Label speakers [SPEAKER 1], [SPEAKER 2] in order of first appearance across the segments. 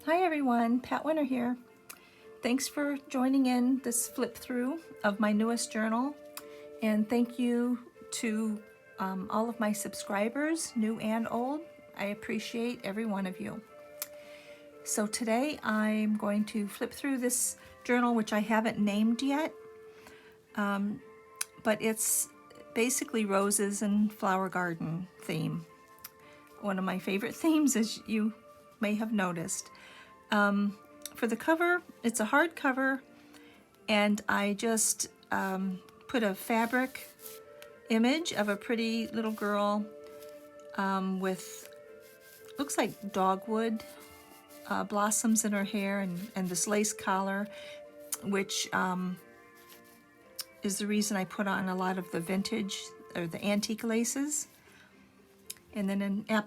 [SPEAKER 1] Hi everyone, Pat Winter here. Thanks for joining in this flip through of my newest journal, and thank you to all of my subscribers, new and old. I appreciate every one of you. So today I'm going to flip through this journal, which I haven't named yet, but it's basically roses and flower garden theme. One of my favorite themes, as you may have noticed. For the cover, it's a hardcover, and I just put a fabric image of a pretty little girl with, looks like dogwood blossoms in her hair, and this lace collar, which is the reason I put on a lot of the vintage or the antique laces. And then an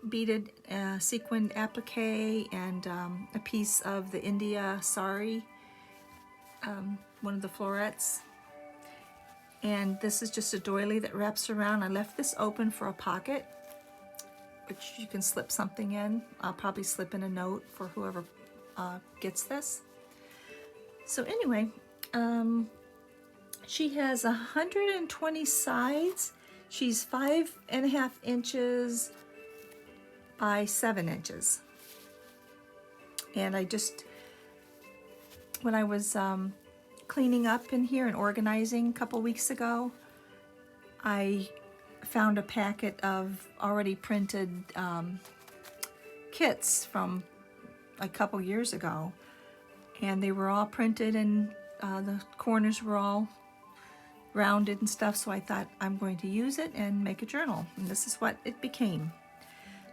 [SPEAKER 1] beaded sequined applique, and a piece of the India sari, one of the florets. And this is just a doily that wraps around. I left this open for a pocket, which you can slip something in. I'll probably slip in a note for whoever gets this. So anyway, she has 120 sides. She's 5.5 inches by 7 inches. And I just, when I was cleaning up in here and organizing a couple weeks ago, I found a packet of already printed kits from a couple years ago, and they were all printed, and the corners were all rounded and stuff, so I thought I'm going to use it and make a journal, and this is what it became.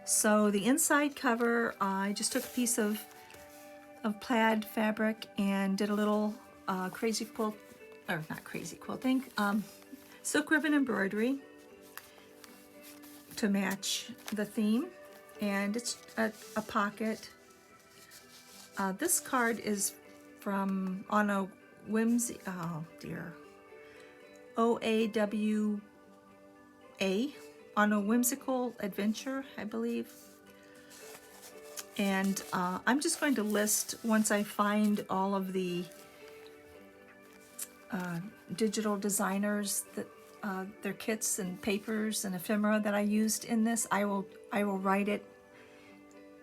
[SPEAKER 1] So the inside cover, I just took a piece of plaid fabric and did a little crazy quilt, or not crazy quilting, silk ribbon embroidery to match the theme, and it's a pocket. This card is from OAWA, OAWA, on a whimsical adventure, I believe. And I'm just going to list, once I find all of the digital designers, that their kits and papers and ephemera that I used in this, I will write it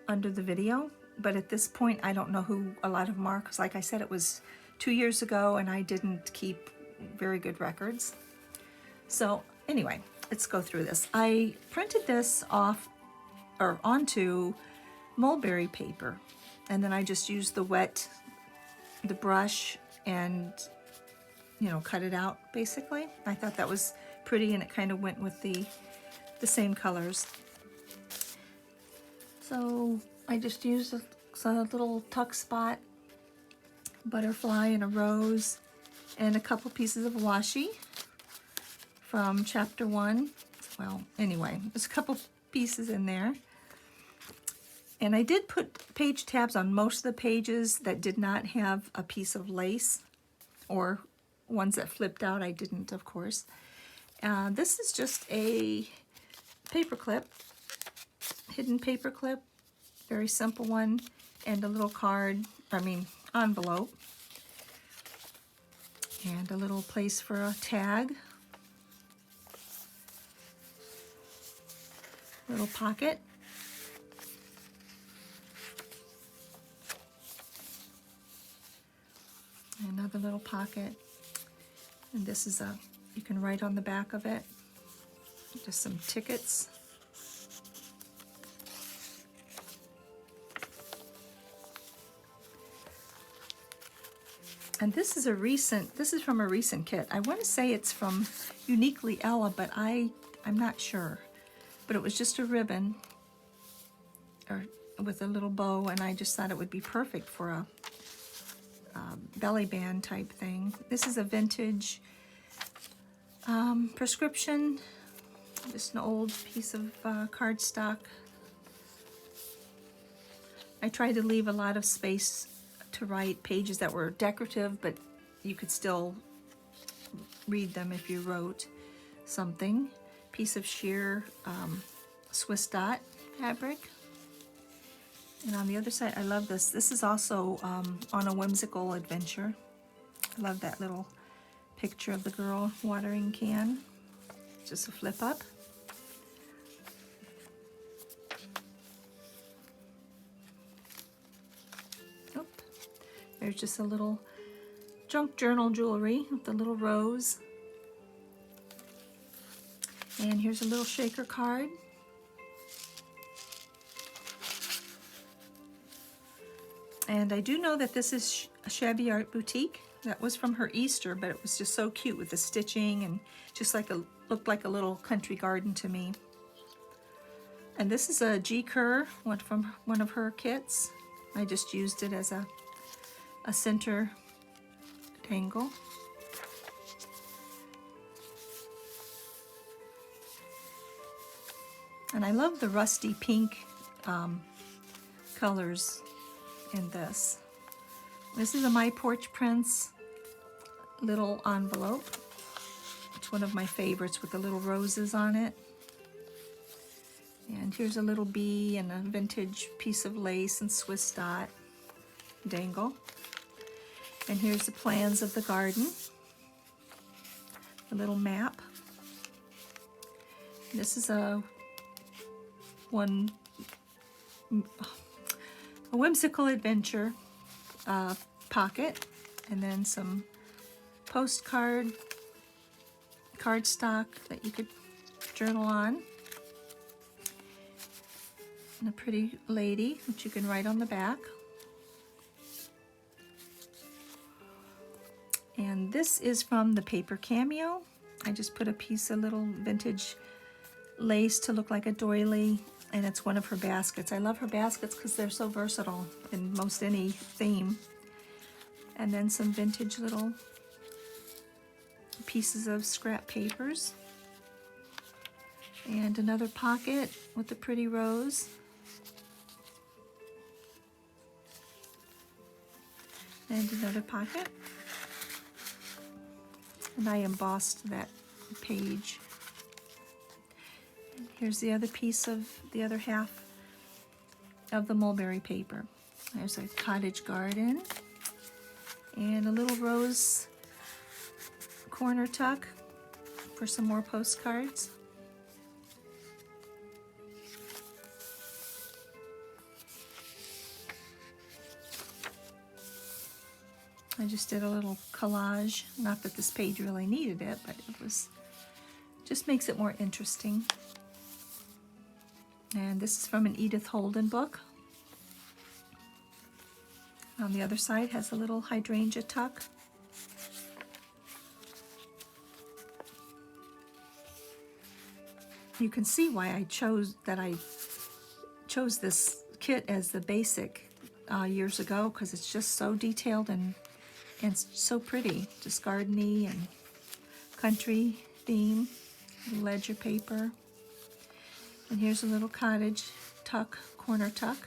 [SPEAKER 1] under the video. But at this point, I don't know who a lot of them are, because like I said, it was 2 years ago and I didn't keep very good records. So anyway, let's go through this. I printed this off or onto mulberry paper, and then I just used the brush and, you know, cut it out basically. I thought that was pretty, and it kind of went with the same colors. So I just used a little tuck spot, butterfly, and a rose, and a couple pieces of washi from chapter 1. Well, anyway, there's a couple pieces in there. And I did put page tabs on most of the pages that did not have a piece of lace, or ones that flipped out. I didn't, of course. This is just a paper clip, hidden paper clip, very simple one, and a little envelope, and a little place for a tag, little pocket, another little pocket, and this is you can write on the back of it, just some tickets. And this is from a recent kit. I want to say it's from Uniquely Ella, but I'm not sure. But it was just a ribbon, or with a little bow, and I just thought it would be perfect for a belly band type thing. This is a vintage prescription, just an old piece of cardstock. I tried to leave a lot of space to write pages that were decorative, but you could still read them if you wrote something. Piece of sheer Swiss dot fabric, And on the other side, I love this. This is also on a whimsical adventure. I love that little picture of the girl watering can. Just a flip up. Oh, there's just a little junk journal jewelry with the little rose. And here's a little shaker card. And I do know that this is a Shabby Art Boutique. That was from her Easter, but it was just so cute with the stitching and just like looked like a little country garden to me. And this is a G. Kerr, one from one of her kits. I just used it as a center dangle. And I love the rusty pink colors in this. This is a myporchprints little envelope. It's one of my favorites with the little roses on it. And here's a little bee and a vintage piece of lace and Swiss dot dangle. And here's the plans of the garden, the little map. This is a whimsical adventure pocket, and then some postcard cardstock that you could journal on, and a pretty lady which you can write on the back. And this is from the papercameo. I just put a piece of little vintage lace to look like a doily, and it's one of her baskets. I love her baskets because they're so versatile in most any theme. And then some vintage little pieces of scrap papers. And another pocket with a pretty rose. And another pocket. And I embossed that page. And here's the other piece of the other half of the mulberry paper. There's a cottage garden and a little rose corner tuck for some more postcards. I just did a little collage. Not that this page really needed it, but it was just makes it more interesting. And this is from an Edith Holden book. On the other side has a little hydrangea tuck. You can see why I chose this kit as the basic years ago, because it's just so detailed and so pretty, just gardeny and country theme. Ledger paper. And here's a little cottage tuck, corner tuck,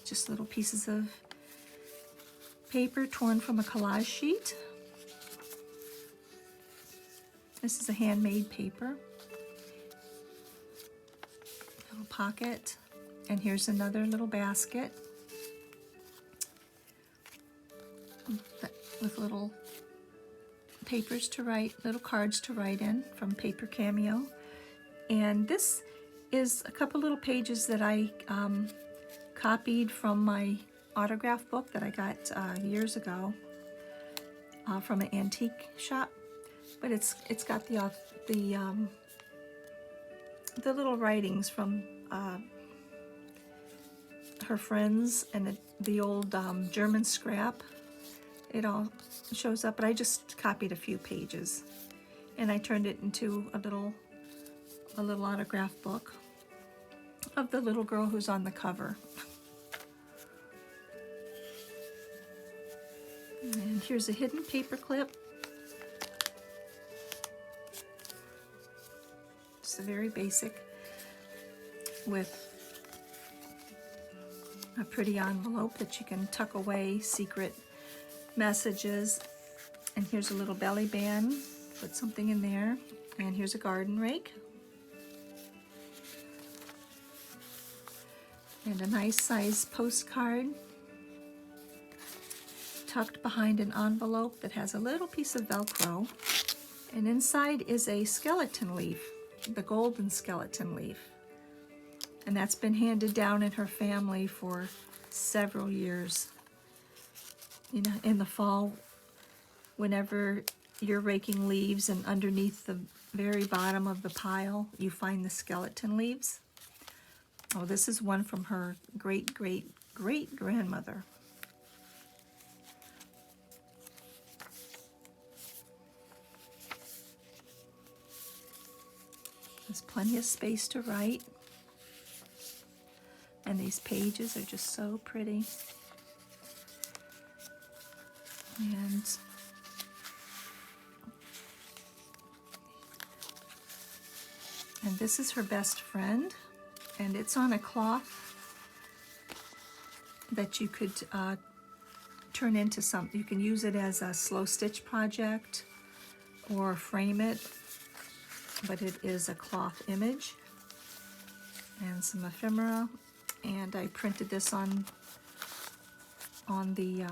[SPEAKER 1] just little pieces of paper torn from a collage sheet. This is a handmade paper. Little pocket. And here's another little basket with little papers to write, little cards to write in from papercameo. And this is a couple little pages that I copied from my autograph book that I got years ago from an antique shop. But it's got the little writings from her friends and the old German scrap. It all shows up, but I just copied a few pages and I turned it into a little autograph book of the little girl who's on the cover. And here's a hidden paper clip. Just a very basic with a pretty envelope that you can tuck away secret messages. And here's a little belly band, put something in there. And here's a garden rake. And a nice size postcard tucked behind an envelope that has a little piece of Velcro. And inside is a skeleton leaf, the golden skeleton leaf. And that's been handed down in her family for several years. You know, in the fall, whenever you're raking leaves and underneath the very bottom of the pile, you find the skeleton leaves. Oh, this is one from her great-great-great-grandmother. There's plenty of space to write. And these pages are just so pretty. And this is her best friend, and it's on a cloth that you could turn into something. You can use it as a slow stitch project or frame it, but it is a cloth image. And some ephemera, and I printed this on the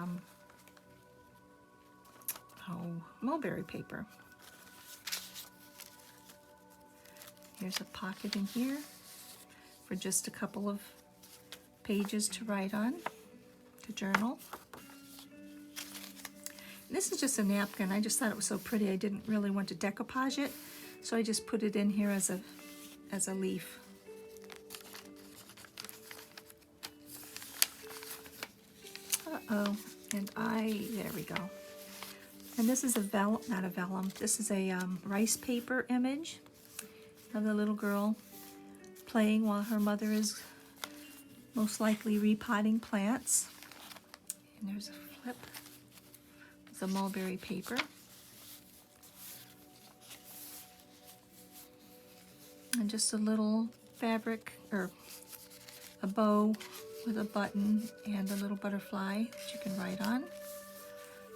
[SPEAKER 1] mulberry paper. Here's a pocket in here for just a couple of pages to write on, to journal. And this is just a napkin. I just thought it was so pretty. I didn't really want to decoupage it, so I just put it in here as a leaf. And there we go. And this is a vellum, not a vellum, this is a rice paper image of the little girl playing while her mother is most likely repotting plants. And there's a flip. It's a mulberry paper. And just a little fabric, or a bow with a button and a little butterfly that you can write on.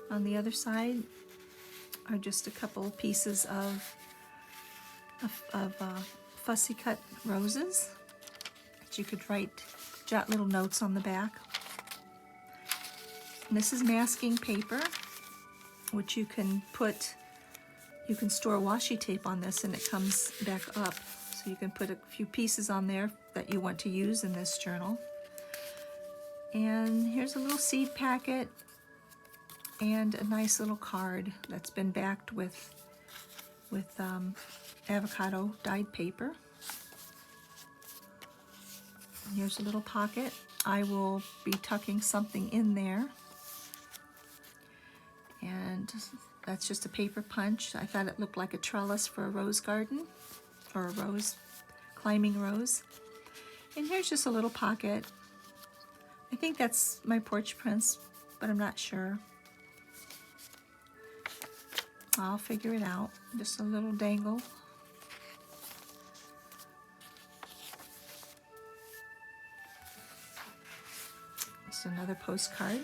[SPEAKER 1] On the other side are just a couple of pieces of fussy cut roses that you could jot little notes on the back. And this is masking paper, which you can store washi tape on this and it comes back up. So you can put a few pieces on there that you want to use in this journal. And here's a little seed packet and a nice little card that's been backed with avocado dyed paper. And here's a little pocket. I will be tucking something in there. And that's just a paper punch. I thought it looked like a trellis for a rose garden, or a climbing rose. And here's just a little pocket. I think that's my porch prints, but I'm not sure. I'll figure it out. Just a little dangle. Just another postcard.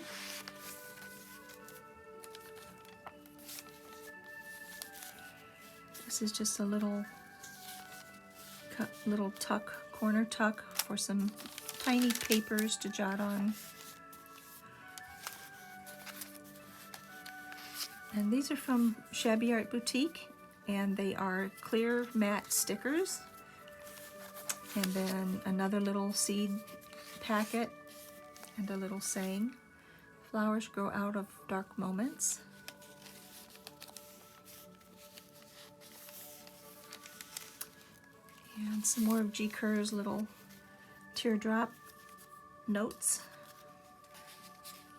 [SPEAKER 1] This is just a little corner tuck for some tiny papers to jot on. And these are from Shabby Art Boutique, and they are clear matte stickers. And then another little seed packet and a little saying, "Flowers grow out of dark moments." And some more of G. Kerr's little teardrop notes.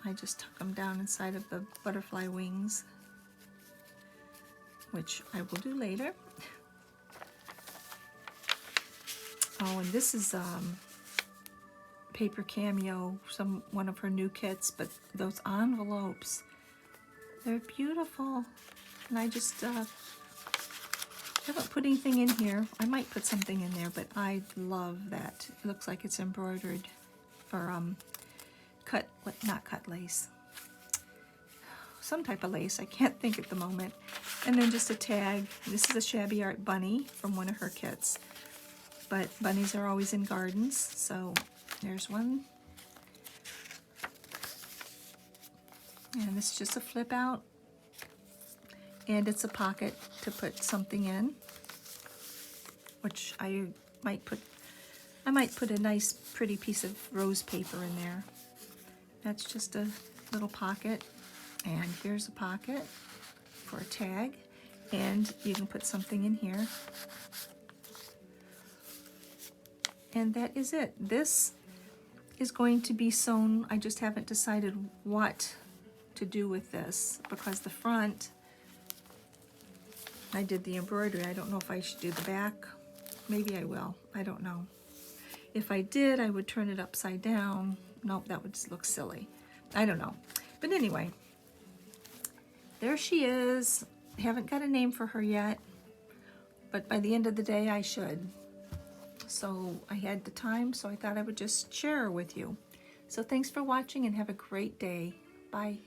[SPEAKER 1] I just tuck them down inside of the butterfly wings, which I will do later. Oh, and this is papercameo, one of her new kits, but those envelopes, they're beautiful. And I just haven't put anything in here. I might put something in there, but I love that. It looks like it's embroidered for not cut lace. Some type of lace, I can't think at the moment. And then just a tag. This is a Shabby Art bunny from one of her kits. But bunnies are always in gardens, so There's one. And this is just a flip out. And it's a pocket to put something in, which I might put a nice pretty piece of rose paper in there. That's just a little pocket. And here's a pocket for a tag. And you can put something in here. And that is it. This is going to be sewn. I just haven't decided what to do with this, because the front, I did the embroidery. I don't know if I should do the back. Maybe I will. I don't know. If I did, I would turn it upside down. Nope, that would look silly. I don't know. But anyway, there she is. I haven't got a name for her yet, but by the end of the day, I should. So I had the time, so I thought I would just share her with you. So thanks for watching and have a great day. Bye.